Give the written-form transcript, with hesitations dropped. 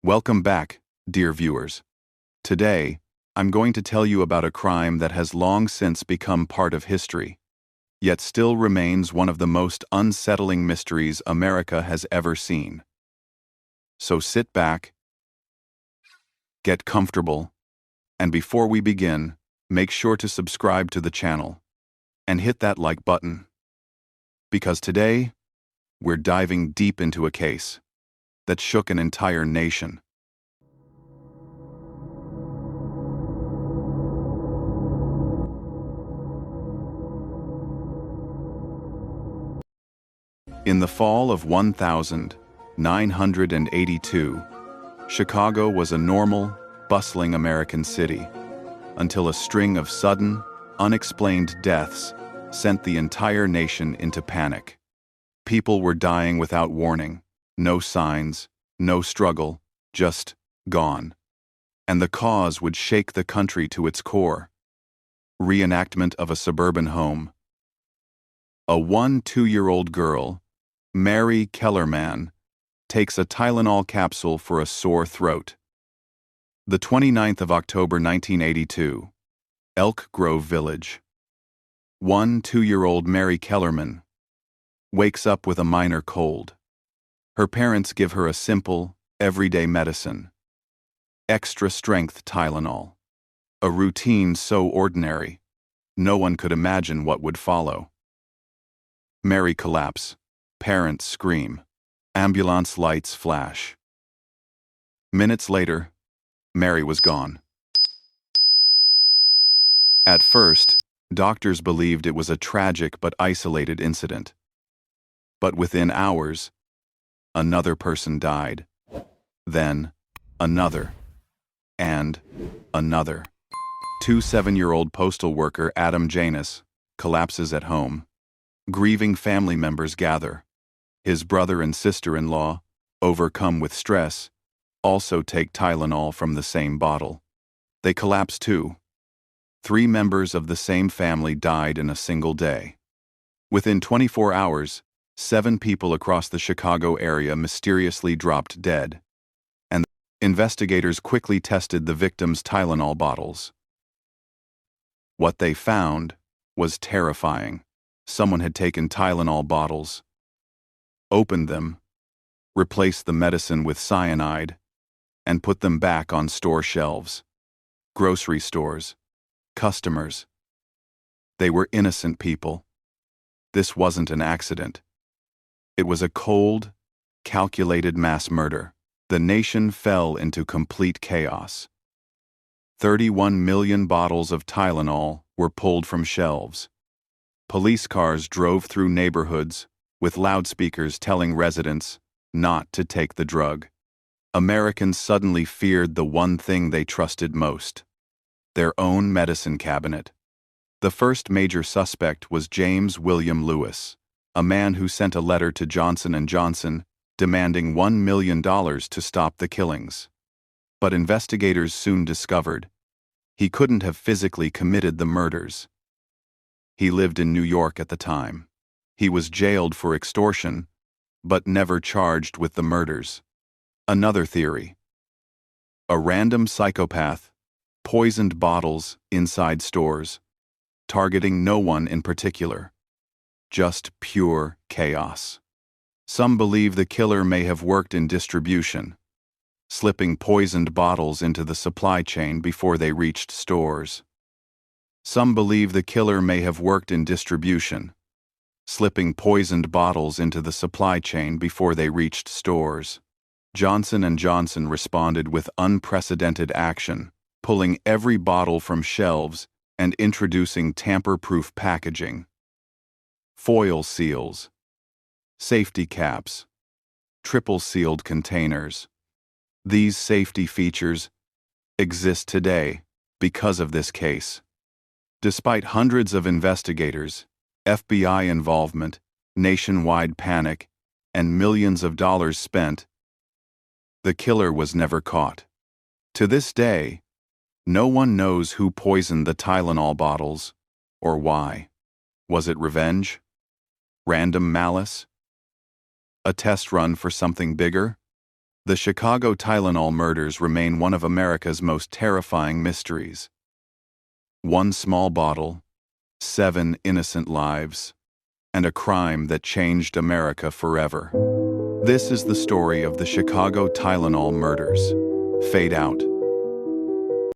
Welcome back, dear viewers. Today, I'm going to tell you about a crime that has long since become part of history, yet still remains one of the most unsettling mysteries America has ever seen. So sit back, get comfortable, and before we begin, make sure to subscribe to the channel and hit that like button. Because today, we're diving deep into a case that shook an entire nation. In the fall of 1982, Chicago was a normal, bustling American city, until a string of sudden, unexplained deaths sent the entire nation into panic. People were dying without warning, no signs, no struggle, just gone. And the cause would shake the country to its core. Reenactment of a suburban home. A 2-year-old girl, Mary Kellerman, takes a Tylenol capsule for a sore throat. The 29th of October 1982, Elk Grove Village. 2-year-old Mary Kellerman wakes up with a minor cold. Her parents give her a simple, everyday medicine. Extra-strength Tylenol. A routine so ordinary, no one could imagine what would follow. Mary collapse. Parents scream. Ambulance lights flash. Minutes later, Mary was gone. At first, doctors believed it was a tragic but isolated incident. But within hours, another person died. Then, another. And another. 7-year-old postal worker Adam Janus collapses at home. Grieving family members gather. His brother and sister-in-law, overcome with stress, also take Tylenol from the same bottle. They collapse too. 3 members of the same family died in a single day. Within 24 hours, 7 people across the Chicago area mysteriously dropped dead, and investigators quickly tested the victims' Tylenol bottles. What they found was terrifying. Someone had taken Tylenol bottles, opened them, replaced the medicine with cyanide, and put them back on store shelves. Grocery stores, customers. They were innocent people. This wasn't an accident. It was a cold, calculated mass murder. The nation fell into complete chaos. 31 million bottles of Tylenol were pulled from shelves. Police cars drove through neighborhoods with loudspeakers telling residents not to take the drug. Americans suddenly feared the one thing they trusted most: their own medicine cabinet. The first major suspect was James William Lewis, a man who sent a letter to Johnson & Johnson demanding $1 million to stop the killings. But investigators soon discovered he couldn't have physically committed the murders. He lived in New York at the time. He was jailed for extortion, but never charged with the murders. Another theory. A random psychopath poisoned bottles inside stores, targeting no one in particular. Just pure chaos. Some believe the killer may have worked in distribution, slipping poisoned bottles into the supply chain before they reached stores. Some believe the killer may have worked in distribution, slipping poisoned bottles into the supply chain before they reached stores. Johnson & Johnson responded with unprecedented action, pulling every bottle from shelves and introducing tamper-proof packaging. Foil seals, safety caps, triple-sealed containers. These safety features exist today because of this case. Despite hundreds of investigators, FBI involvement, nationwide panic, and millions of dollars spent, the killer was never caught. To this day, no one knows who poisoned the Tylenol bottles or why. Was it revenge? Random malice? A test run for something bigger? The Chicago Tylenol murders remain one of America's most terrifying mysteries. One small bottle, 7 innocent lives, and a crime that changed America forever. This is the story of the Chicago Tylenol murders. Fade out.